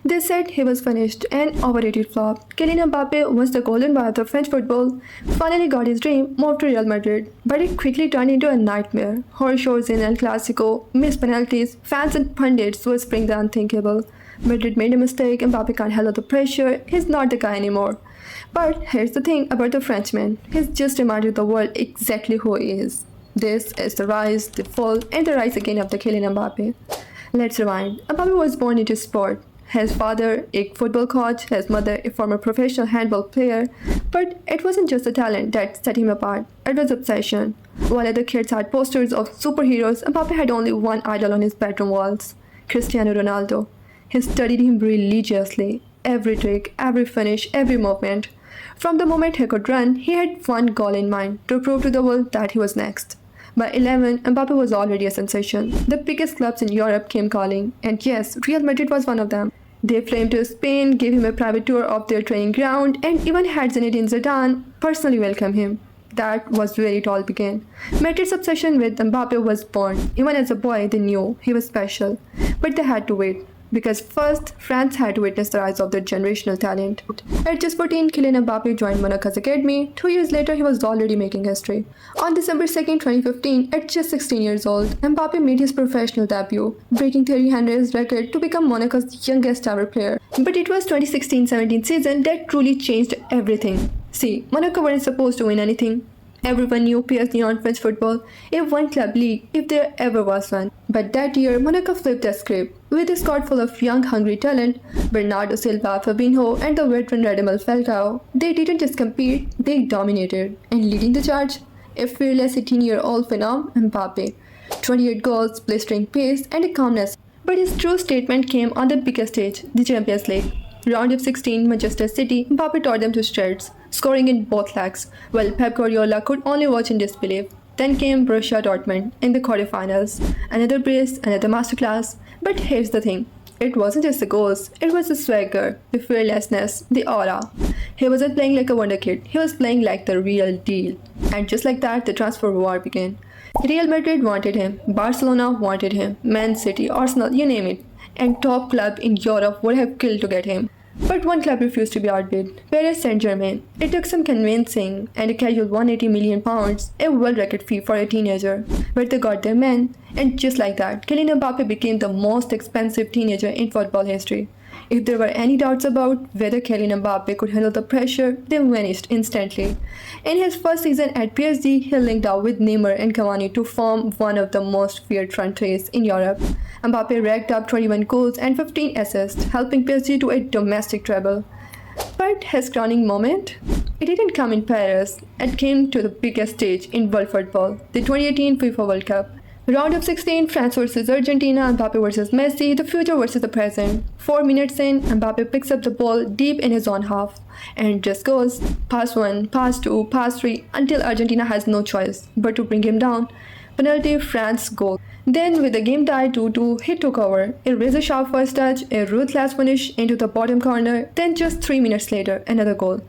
They said he was finished, an overrated flop. Kylian Mbappé, once the golden boy of the French football, finally got his dream, moved to Real Madrid. But it quickly turned into a nightmare. Horror shows in El Clasico, missed penalties, fans and pundits whispering the unthinkable. Madrid made a mistake, Mbappé can't handle the pressure, he's not the guy anymore. But here's the thing about the Frenchman, he's just reminded the world exactly who he is. This is the rise, the fall, and the rise again of the Kylian Mbappé. Let's rewind. Mbappé was born into sport. His father, a football coach, his mother, a former professional handball player. But it wasn't just the talent that set him apart, it was obsession. While other kids had posters of superheroes, Mbappé had only one idol on his bedroom walls, Cristiano Ronaldo. He studied him religiously, every trick, every finish, every movement. From the moment he could run, he had one goal in mind, to prove to the world that he was next. By 11, Mbappé was already a sensation. The biggest clubs in Europe came calling, and yes, Real Madrid was one of them. They flew him to Spain, gave him a private tour of their training ground, and even had Zinedine Zidane personally welcome him. That was where it all began. Madrid's obsession with Mbappé was born. Even as a boy, they knew he was special. But they had to wait. Because first, France had to witness the rise of their generational talent. At just 14, Kylian Mbappé joined Monaco's academy. 2 years later, he was already making history. On December 2nd, 2015, at just 16 years old, Mbappé made his professional debut, breaking Thierry Henry's record to become Monaco's youngest ever player. But it was 2016-17 season that truly changed everything. See, Monaco weren't supposed to win anything. Everyone knew PSG on French football, a one-club league if there ever was one. But that year, Monaco flipped the script. With a squad full of young, hungry talent, Bernardo Silva, Fabinho, and the veteran Radamel Falcao, they didn't just compete, they dominated. And leading the charge, a fearless 18-year-old phenom, Mbappé. 28 goals, blistering pace, and a calmness. But his true statement came on the biggest stage, the Champions League. Round of 16, Manchester City, Mbappé tore them to shreds, scoring in both legs, while Pep Guardiola could only watch in disbelief. Then came Borussia Dortmund in the quarterfinals. Another brace, another masterclass. But here's the thing. It wasn't just the goals, it was the swagger, the fearlessness, the aura. He wasn't playing like a wonder kid, he was playing like the real deal. And just like that, the transfer war began. Real Madrid wanted him, Barcelona wanted him, Man City, Arsenal, you name it. And top club in Europe would have killed to get him. But one club refused to be outbid, Paris Saint-Germain. It took some convincing and a casual £180 million, a world record fee for a teenager. But they got their man, and just like that, Kylian Mbappé became the most expensive teenager in football history. If there were any doubts about whether Kylian Mbappé could handle the pressure, they vanished instantly. In his first season at PSG, he linked up with Neymar and Cavani to form one of the most feared front threes in Europe. Mbappé racked up 21 goals and 15 assists, helping PSG to a domestic treble. But his crowning moment? It didn't come in Paris, it came to the biggest stage in world football, the 2018 FIFA World Cup. Round of 16, France versus Argentina, Mbappe versus Messi, the future versus the present. 4 minutes in, Mbappe picks up the ball deep in his own half and just goes pass 1, pass 2, pass 3 until Argentina has no choice but to bring him down. Penalty, France goal. Then with the game tied 2-2, he took over. A razor-sharp first touch, a ruthless finish into the bottom corner, then just 3 minutes later, another goal.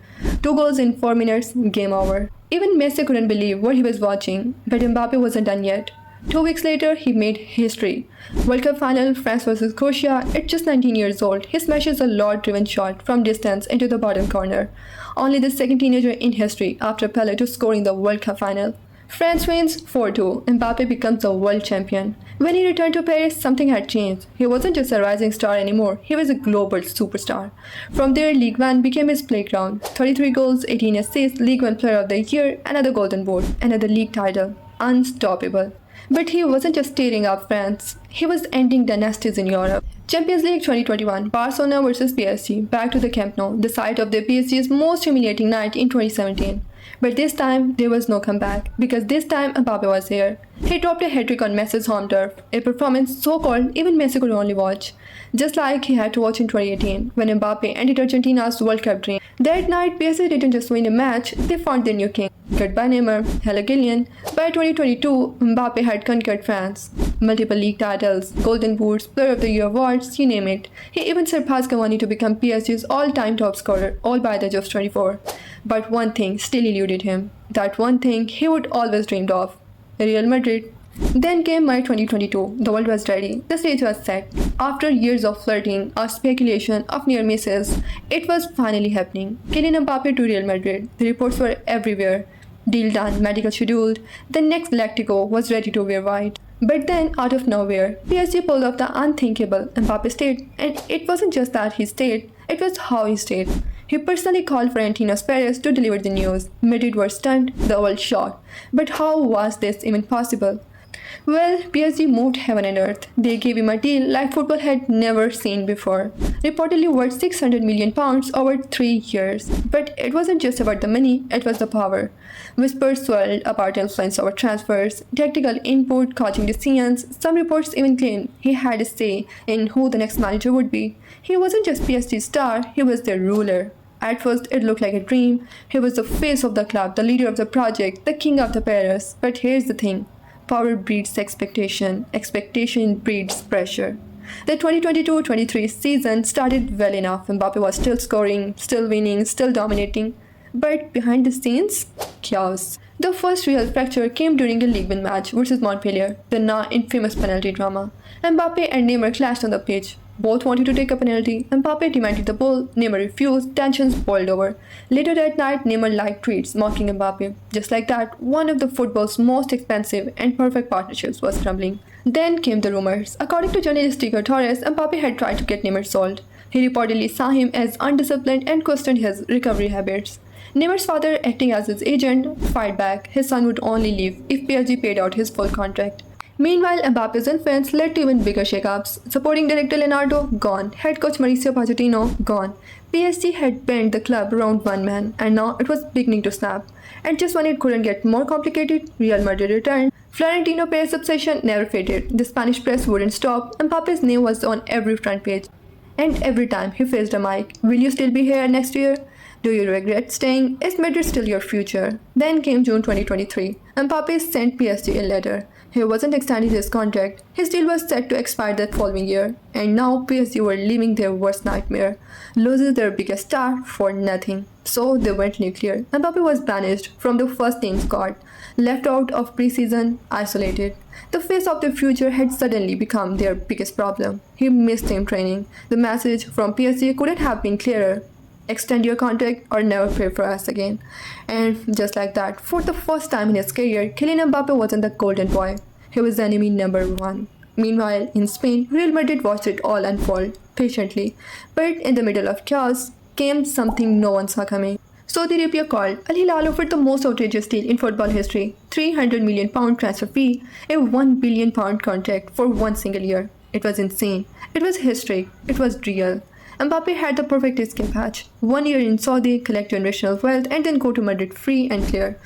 2 goals in 4 minutes, game over. Even Messi couldn't believe what he was watching, but Mbappe wasn't done yet. 2 weeks later, he made history. World Cup final, France vs Croatia. At just 19 years old, he smashes a lot-driven shot from distance into the bottom corner. Only the second teenager in history after Pelé to score in the World Cup final. France wins 4-2. Mbappe becomes the world champion. When he returned to Paris, something had changed. He wasn't just a rising star anymore, he was a global superstar. From there, Ligue 1 became his playground. 33 goals, 18 assists, Ligue 1 Player of the Year, another Golden Boot, another league title. Unstoppable. But he wasn't just tearing up France, he was ending dynasties in Europe. Champions League 2021, Barcelona vs PSG, back to the Camp Nou, the site of the PSG's most humiliating night in 2017. But this time, there was no comeback, because this time Mbappe was here. He dropped a hat-trick on Messi's home turf, a performance so cold even Messi could only watch. Just like he had to watch in 2018, when Mbappe ended Argentina's World Cup dream. That night, PSG didn't just win a match, they found their new king. Goodbye Neymar, hello Kylian. By 2022, Mbappe had conquered France. Multiple league titles, Golden Boots, Player of the Year awards, you name it. He even surpassed Cavani to become PSG's all-time top scorer, all by the age of 24. But one thing still eluded him. That one thing he would always dreamed of. Real Madrid. Then came May 2022. The world was ready. The stage was set. After years of flirting, of speculation, of near misses, it was finally happening. Kylian Mbappé to Real Madrid. The reports were everywhere. Deal done, medical scheduled. The next Galactico was ready to wear white. But then, out of nowhere, PSG pulled off the unthinkable. Mbappé stayed, and it wasn't just that he stayed, it was how he stayed. He personally called Florentino Perez to deliver the news. Madrid were stunned, the world shocked. But how was this even possible? Well, PSG moved heaven and earth. They gave him a deal like football had never seen before, reportedly worth £600 million over 3 years. But it wasn't just about the money, it was the power. Whispers swirled about influence over transfers, tactical input, coaching decisions. Some reports even claimed he had a say in who the next manager would be. He wasn't just PSG's star, he was their ruler. At first, it looked like a dream. He was the face of the club, the leader of the project, the king of the Paris. But here's the thing. Power breeds expectation. Expectation breeds pressure. The 2022-23 season started well enough. Mbappe was still scoring, still winning, still dominating. But behind the scenes, chaos. The first real fracture came during a League One match versus Montpellier, the now infamous penalty drama. Mbappe and Neymar clashed on the pitch. Both wanted to take a penalty. Mbappe demanded the ball. Neymar refused. Tensions boiled over. Later that night, Neymar liked tweets mocking Mbappe. Just like that, one of the football's most expensive and perfect partnerships was crumbling. Then came the rumors. According to journalist Tico Torres, Mbappe had tried to get Neymar sold. He reportedly saw him as undisciplined and questioned his recovery habits. Neymar's father, acting as his agent, fired back. His son would only leave if PSG paid out his full contract. Meanwhile, Mbappe's influence led to even bigger shakeups. Supporting director Leonardo, gone. Head coach Mauricio Pochettino, gone. PSG had bent the club around one man, and now it was beginning to snap. And just when it couldn't get more complicated, Real Madrid returned. Florentino Perez's obsession never faded. The Spanish press wouldn't stop. Mbappe's name was on every front page. And every time he faced a mic, will you still be here next year? Do you regret staying? Is Madrid still your future? Then came June 2023. Mbappe sent PSG a letter. He wasn't extending his contract. His deal was set to expire that following year. And now PSG were living their worst nightmare. Loses their biggest star for nothing. So they went nuclear. Mbappe was banished from the first team squad. Left out of preseason, isolated. The face of the future had suddenly become their biggest problem. He missed team training. The message from PSG couldn't have been clearer. Extend your contract or never play for us again. And just like that, for the first time in his career, Kylian Mbappe wasn't the golden boy. He was enemy number one. Meanwhile, in Spain, Real Madrid watched it all unfold, patiently. But in the middle of chaos came something no one saw coming. Saudi Arabia called. Al Hilal offered the most outrageous deal in football history. £300 million transfer fee, a £1 billion contract for one single year. It was insane. It was historic. It was real. Mbappe had the perfect escape hatch. 1 year in Saudi, collect generational wealth, and then go to Madrid free and clear.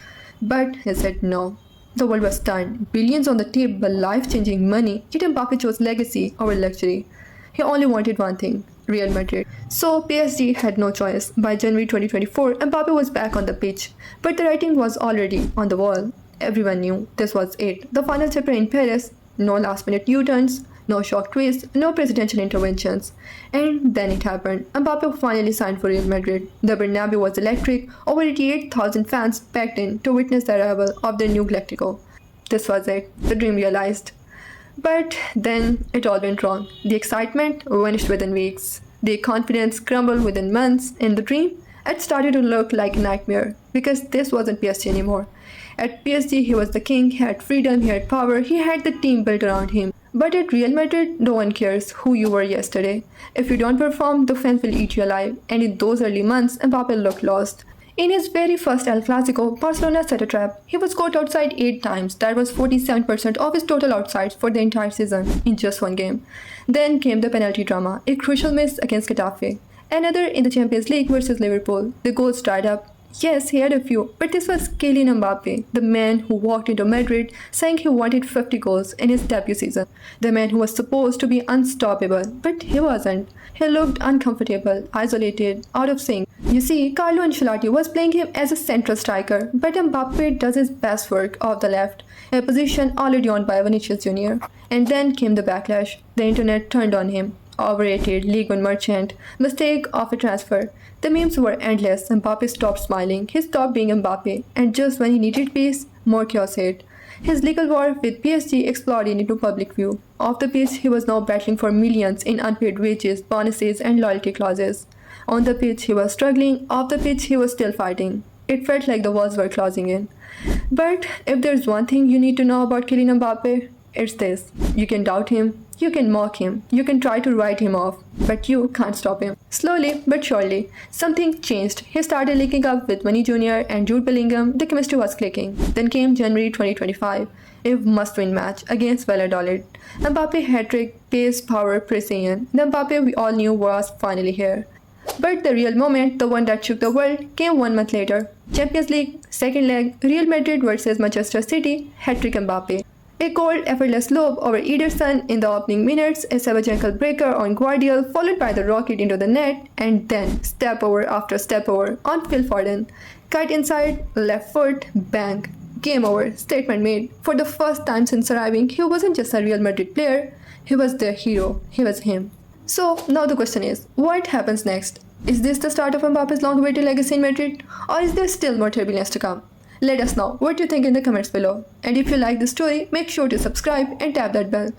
But he said no. The world was stunned. Billions on the table, life-changing money, yet Mbappe chose legacy over luxury. He only wanted one thing, Real Madrid. So PSG had no choice. By January 2024, Mbappe was back on the pitch. But the writing was already on the wall. Everyone knew this was it. The final chapter in Paris. No last-minute U-turns. No shock twists, no presidential interventions. And then it happened. Mbappe finally signed for Real Madrid. The Bernabeu was electric. Over 88,000 fans packed in to witness the arrival of the new Galactico. This was it. The dream realized. But then it all went wrong. The excitement vanished within weeks. The confidence crumbled within months. In the dream, it started to look like a nightmare. Because this wasn't PSG anymore. At PSG, he was the king. He had freedom. He had power. He had the team built around him. But at Real Madrid, no one cares who you were yesterday. If you don't perform, the fans will eat you alive. And in those early months, Mbappe looked lost. In his very first El Clasico, Barcelona set a trap. He was caught outside 8 times. That was 47% of his total outsides for the entire season in just one game. Then came the penalty drama, a crucial miss against Getafe. Another in the Champions League versus Liverpool. The goals dried up. Yes, he had a few, but this was Kylian Mbappe, the man who walked into Madrid saying he wanted 50 goals in his debut season. The man who was supposed to be unstoppable, but he wasn't. He looked uncomfortable, isolated, out of sync. You see, Carlo Ancelotti was playing him as a central striker, but Mbappe does his best work off the left, a position already owned by Vinicius Jr. And then came the backlash. The internet turned on him. Overrated, League One merchant, mistake of a transfer. The memes were endless. Mbappe stopped smiling. He stopped being Mbappe. And just when he needed peace, more chaos hit. His legal war with PSG exploded into public view. Off the pitch, he was now battling for millions in unpaid wages, bonuses, and loyalty clauses. On the pitch, he was struggling. Off the pitch, he was still fighting. It felt like the walls were closing in. But if there's one thing you need to know about Kylian Mbappé, it's this. You can doubt him, you can mock him, you can try to write him off, but you can't stop him. Slowly but surely, something changed. He started linking up with Vinny Jr. and Jude Bellingham. The chemistry was clicking. Then came January 2025, a must-win match against Valladolid. Mbappe hat-trick, pace, power, precision. The Mbappe we all knew was finally here. But the real moment, the one that shook the world, came 1 month later. Champions League, second leg, Real Madrid versus Manchester City, hat-trick Mbappe. A cold, effortless lob over Ederson in the opening minutes, a savage ankle breaker on Guardiola, followed by the rocket into the net, and then step over after step over on Phil Foden. Cut inside, left foot, bang. Game over, statement made. For the first time since arriving, he wasn't just a Real Madrid player, he was their hero, he was him. So now the question is, what happens next? Is this the start of Mbappe's long-awaited legacy in Madrid, or is there still more turbulence to come? Let us know what you think in the comments below. And if you like this story, make sure to subscribe and tap that bell